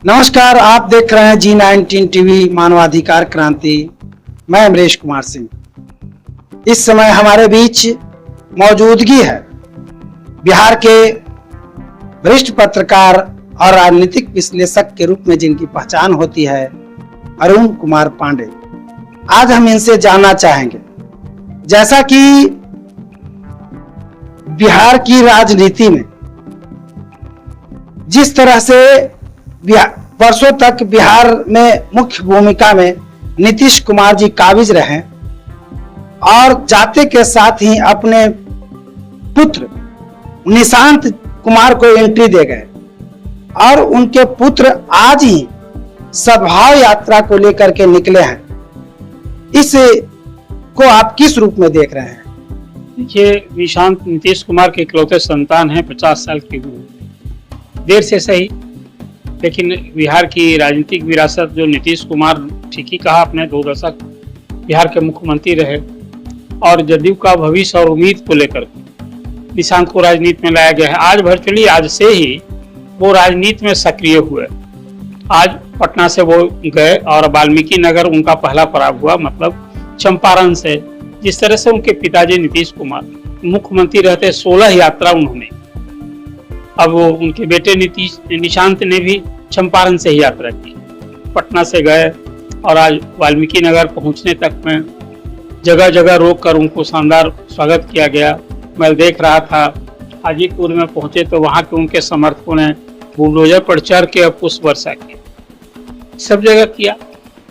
नमस्कार, आप देख रहे हैं G19 टीवी मानवाधिकार क्रांति। मैं अमरीश कुमार सिंह। इस समय हमारे बीच मौजूदगी है बिहार के वरिष्ठ पत्रकार और राजनीतिक विश्लेषक के रूप में जिनकी पहचान होती है, अरुण कुमार पांडे। आज हम इनसे जानना चाहेंगे, जैसा कि बिहार की राजनीति में जिस तरह से वर्षों तक बिहार में मुख्य भूमिका में नीतीश कुमार जी काबिज रहे और जाते के साथ ही अपने पुत्र निशांत कुमार को एंट्री दे गए और उनके पुत्र आज ही सद्भाव यात्रा को लेकर के निकले हैं। इस को आप किस रूप में देख रहे हैं? देखिए, निशांत नीतीश कुमार के इकलौते संतान हैं, 50 साल की उम्र। देर से सही, लेकिन बिहार की राजनीतिक विरासत जो नीतीश कुमार, ठीक ही कहा आपने, 2 दशक बिहार के मुख्यमंत्री रहे और जदयू का भविष्य और उम्मीद को लेकर निशांत को राजनीति में लाया गया है। आज वर्चुअली आज से ही वो राजनीति में सक्रिय हुए। आज पटना से वो गए और वाल्मीकि नगर उनका पहला पड़ाव हुआ, मतलब चंपारण से। जिस तरह से उनके पिताजी नीतीश कुमार मुख्यमंत्री रहते 16 यात्रा उन्होंने, अब वो उनके बेटे निशांत ने भी चंपारण से ही यात्रा की। पटना से गए और आज वाल्मीकि नगर पहुंचने तक में जगह जगह रोक कर उनको शानदार स्वागत किया गया। मैं देख रहा था, हाजीपुर में पहुंचे तो वहां के उनके समर्थकों ने बुलडोजर पर चढ़ के पुष्प वर्षा की, सब जगह किया।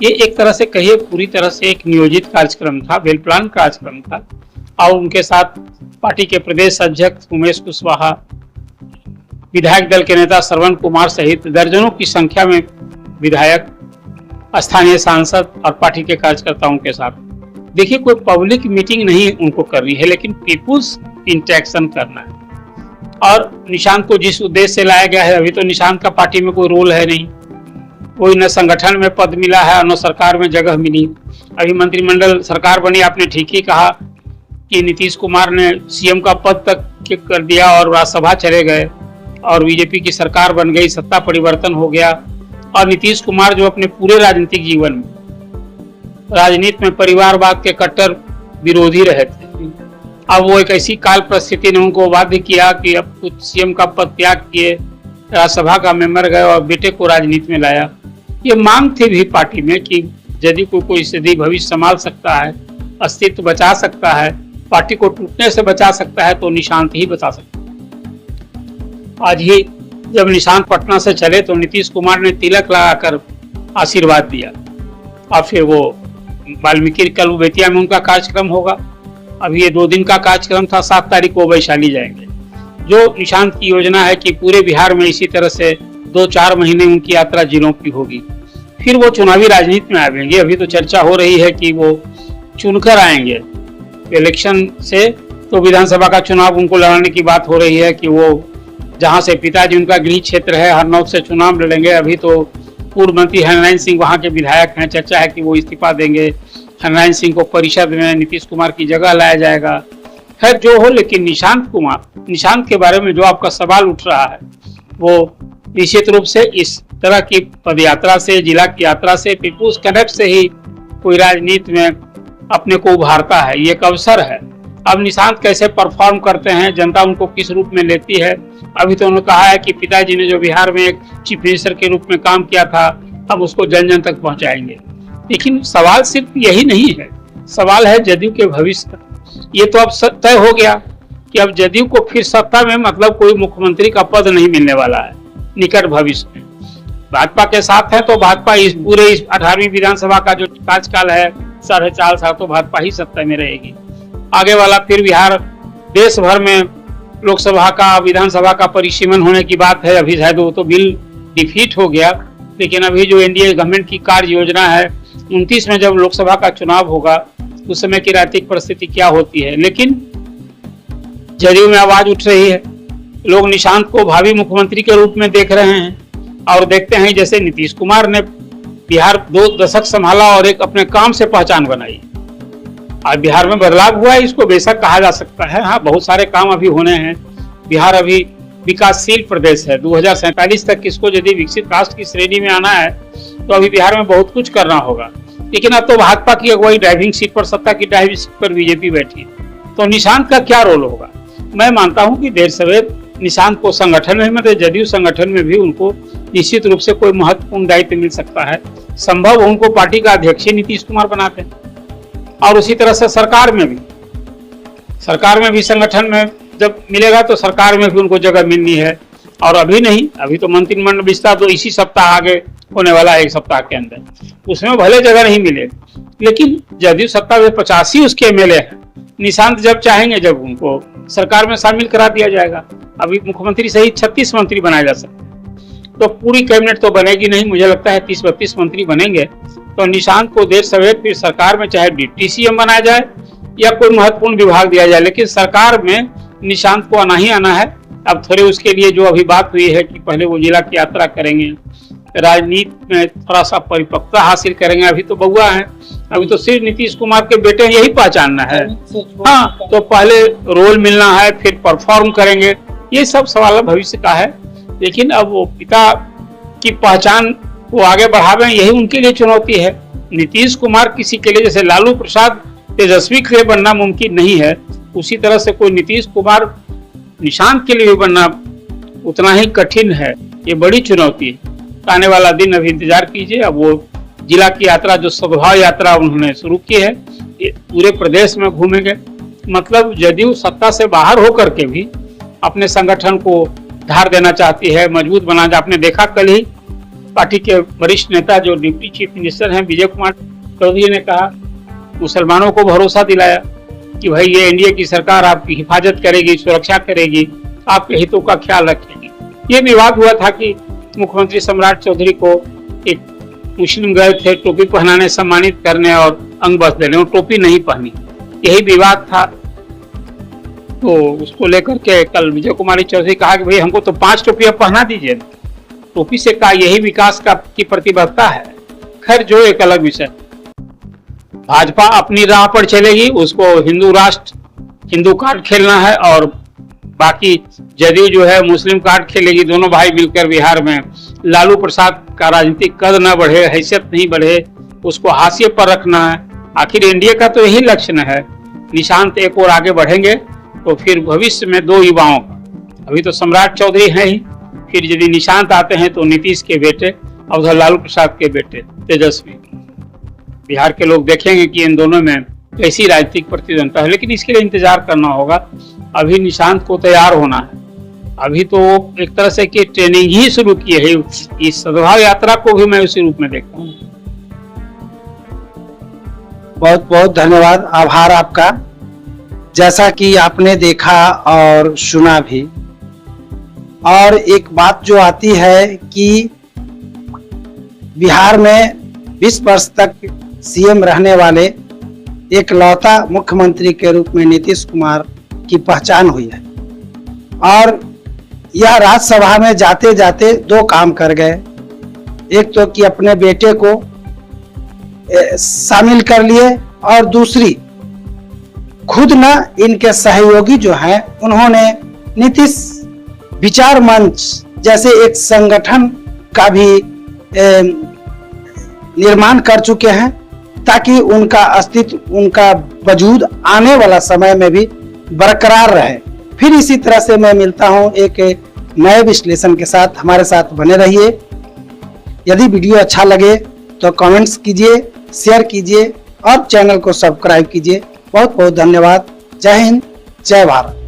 ये एक तरह से कहिए पूरी तरह से एक नियोजित कार्यक्रम था, वेल प्लान कार्यक्रम था। और उनके साथ पार्टी के प्रदेश अध्यक्ष उमेश कुशवाहा, विधायक दल के नेता श्रवण कुमार सहित दर्जनों की संख्या में विधायक, स्थानीय सांसद और पार्टी के कार्यकर्ताओं के साथ। देखिए, कोई पब्लिक मीटिंग नहीं उनको करनी है, लेकिन पीपुल्स इंटरेक्शन करना है। और निशांत को जिस उद्देश्य से लाया गया है, अभी तो निशांत का पार्टी में कोई रोल है नहीं, कोई न संगठन में पद मिला है और न सरकार में जगह मिली। अभी मंत्रिमंडल सरकार बनी, आपने ठीक ही कहा कि नीतीश कुमार ने सीएम का पद तक कर दिया और राज्यसभा चले गए और बीजेपी की सरकार बन गई, सत्ता परिवर्तन हो गया। और नीतीश कुमार जो अपने पूरे राजनीतिक जीवन में राजनीति में परिवारवाद के कट्टर विरोधी रहे थे, अब वो एक ऐसी काल परिस्थिति ने उनको बाध्य किया कि अब कुछ सीएम का पद त्याग किए, राज्यसभा का मेंबर गए और बेटे को राजनीति में लाया। ये मांग थी भी पार्टी में कि यदि कोई स्थिति भविष्य संभाल सकता है, अस्तित्व बचा सकता है, पार्टी को टूटने से बचा सकता है, तो निशांत ही बचा सकता है। आज ही जब निशांत पटना से चले तो नीतीश कुमार ने तिलक लगाकर आशीर्वाद दिया और फिर वो वाल्मीकि कल बेतिया में उनका कार्यक्रम होगा। अभी ये 2 दिन का कार्यक्रम था, 7 तारीख को वैशाली जाएंगे। जो निशांत की योजना है कि पूरे बिहार में इसी तरह से 2-4 महीने उनकी यात्रा जिलों की होगी, फिर वो चुनावी राजनीति में आएंगे। अभी तो चर्चा हो रही है कि वो चुनकर आएंगे इलेक्शन से, तो विधानसभा का चुनाव उनको लड़ने की बात हो रही है कि वो जहां से पिताजी उनका गृह क्षेत्र है हरनौत से चुनाव लड़ेंगे। अभी तो पूर्व मंत्री हरनारायण सिंह वहां के विधायक हैं, चर्चा है कि वो इस्तीफा देंगे, हरनारायण सिंह को परिषद में नीतीश कुमार की जगह लाया जाएगा। खैर जो हो, लेकिन निशांत के बारे में जो आपका सवाल उठ रहा है, वो निश्चित रूप से इस तरह की पदयात्रा से, जिला की यात्रा से, पीपुल्स कनेक्ट से ही कोई राजनीति में अपने को उभारता है। ये एक अवसर है। अब निशांत कैसे परफॉर्म करते हैं, जनता उनको किस रूप में लेती है। अभी तो उन्होंने कहा है कि पिताजी ने जो बिहार में एक चीफ मिनिस्टर के रूप में काम किया था, अब उसको जन जन तक पहुंचाएंगे। लेकिन सवाल सिर्फ यही नहीं है, सवाल है जदयू के भविष्य का। ये तो अब तय हो गया कि अब जदयू को फिर सत्ता में, मतलब कोई मुख्यमंत्री का पद नहीं मिलने वाला है निकट भविष्य में। भाजपा के साथ है तो भाजपा इस पूरे 18वीं विधानसभा का जो कार्यकाल है 4.5 साल, तो भाजपा ही सत्ता में रहेगी। आगे वाला फिर बिहार, देश भर में लोकसभा का, विधानसभा का परिसीमन होने की बात है। अभी शायद वो तो बिल डिफीट हो गया, लेकिन अभी जो एनडीए गवर्नमेंट की कार्य योजना है, 29 में जब लोकसभा का चुनाव होगा, उस समय की राजनीतिक परिस्थिति क्या होती है। लेकिन जदयू में आवाज उठ रही है, लोग निशांत को भावी मुख्यमंत्री के रूप में देख रहे हैं और देखते हैं जैसे नीतीश कुमार ने बिहार 2 दशक संभाला और एक अपने काम से पहचान बनाई। आज बिहार में बदलाव हुआ है, इसको बेशक कहा जा सकता है। हाँ, बहुत सारे काम अभी होने हैं। बिहार अभी विकासशील प्रदेश है। 2047 तक इसको यदि विकसित राष्ट्र की श्रेणी में आना है तो अभी बिहार में बहुत कुछ करना होगा। लेकिन अब तो भाजपा की अगुवाई ड्राइविंग सीट पर, सत्ता की ड्राइविंग सीट पर बीजेपी बैठी है, तो निशांत का क्या रोल होगा? मैं मानता हूं कि देर सवेर निशांत को संगठन में, मतलब जदयू संगठन में भी उनको निश्चित रूप से कोई महत्वपूर्ण दायित्व मिल सकता है। संभव उनको पार्टी का अध्यक्ष नीतीश कुमार बनाते हैं, और उसी तरह से सरकार में भी संगठन में जब मिलेगा तो सरकार में भी उनको जगह मिलनी है। और अभी नहीं, अभी तो मंत्रिमंडल विस्तार तो इसी सप्ताह आगे होने वाला है, एक सप्ताह के अंदर, उसमें भले जगह नहीं मिले, लेकिन जदयू सत्ता में 85 उसके एमएलए हैं। निशांत जब चाहेंगे जब उनको सरकार में शामिल करा दिया जाएगा। अभी मुख्यमंत्री सहित 36 मंत्री बनाए जा सकते हैं, तो पूरी कैबिनेट तो बनेगी नहीं, मुझे लगता है 30-32 मंत्री बनेंगे। तो निशांत को देर सवेर फिर सरकार में चाहे डिप्टी सीएम बनाया जाए या कोई महत्वपूर्ण विभाग दिया जाए, लेकिन सरकार में निशांत को आना ही आना है। अब थोड़े उसके लिए जो अभी बात हुई है कि पहले वो जिला की यात्रा करेंगे, राजनीति में थोड़ा सा परिपक्वता हासिल करेंगे। अभी तो बउआ है, अभी तो सिर्फ नीतीश कुमार के बेटे यही पहचानना है। हाँ, तो पहले रोल मिलना है, फिर परफॉर्म करेंगे, ये सब सवाल भविष्य का है। लेकिन अब वो पिता की पहचान को आगे बढ़ावे, यही उनके लिए चुनौती है। नीतीश कुमार किसी के लिए, जैसे लालू प्रसाद तेजस्वी के लिए बनना मुमकिन नहीं है, उसी तरह से कोई नीतीश कुमार निशांत के लिए भी बनना उतना ही कठिन है। ये बड़ी चुनौती है। आने वाला दिन अभी इंतजार कीजिए। अब वो जिला की यात्रा, जो सद्भाव यात्रा उन्होंने शुरू की है, ये पूरे प्रदेश में घूमेंगे। मतलब जदयू सत्ता से बाहर होकर के भी अपने संगठन को धार देना चाहती है, मजबूत बनाना। आपने देखा कल ही पार्टी के वरिष्ठ नेता जो डिप्टी चीफ मिनिस्टर हैं विजय कुमार चौधरी ने कहा, मुसलमानों को भरोसा दिलाया कि भाई ये एनडीए की सरकार आपकी हिफाजत करेगी, सुरक्षा करेगी, आपके हितों का ख्याल रखेगी। ये विवाद हुआ था कि मुख्यमंत्री सम्राट चौधरी को एक मुस्लिम गए थे टोपी पहनाने, सम्मानित करने और अंग बस देने, और टोपी नहीं पहनी, यही विवाद था। तो उसको लेकर के कल विजय कुमारी चौधरी कहा कि भाई हमको तो 5 टोपियां पहना दीजिए। टोपी से कहा यही विकास की प्रतिबद्धता है। खैर, जो एक अलग विषय। भाजपा अपनी राह पर चलेगी, उसको हिंदू राष्ट्र, हिंदू कार्ड खेलना है, और बाकी जदयू जो है मुस्लिम कार्ड खेलेगी। दोनों भाई मिलकर बिहार में लालू प्रसाद का राजनीतिक कद न बढ़े, हैसियत नहीं बढ़े, उसको हाशिए पर रखना है। आखिर एनडीए का तो यही लक्ष्य है। निशांत एक और आगे बढ़ेंगे तो फिर भविष्य में 2 युवाओं का, अभी तो सम्राट चौधरी हैं ही, फिर यदि निशांत आते हैं तो नीतीश के बेटे और उधर लालू प्रसाद के बेटे तेजस्वी। बिहार के लोग देखेंगे कि इन दोनों में कैसी राजनीतिक प्रतिद्वंदता है। लेकिन इसके लिए इंतजार करना होगा। अभी निशांत को तैयार होना है। अभी तो एक तरह से कि ट्रेनिंग ही शुरू की है। इस सद्भाव यात्रा को भी मैं उसी रूप में देखता हूँ। बहुत बहुत धन्यवाद, आभार आपका। जैसा कि आपने देखा और सुना भी, और एक बात जो आती है कि बिहार में 20 वर्ष तक सीएम रहने वाले एकलौता मुख्यमंत्री के रूप में नीतीश कुमार की पहचान हुई है, और यह राज्यसभा में जाते जाते 2 काम कर गए। एक तो कि अपने बेटे को शामिल कर लिए, और दूसरी खुद न इनके सहयोगी जो हैं उन्होंने नीतीश विचार मंच जैसे एक संगठन का भी निर्माण कर चुके हैं, ताकि उनका अस्तित्व, उनका वजूद आने वाला समय में भी बरकरार रहे। फिर इसी तरह से मैं मिलता हूं एक नए विश्लेषण के साथ। हमारे साथ बने रहिए। यदि वीडियो अच्छा लगे तो कमेंट्स कीजिए, शेयर कीजिए और चैनल को सब्सक्राइब कीजिए। बहुत बहुत धन्यवाद। जय हिंद, जय भारत।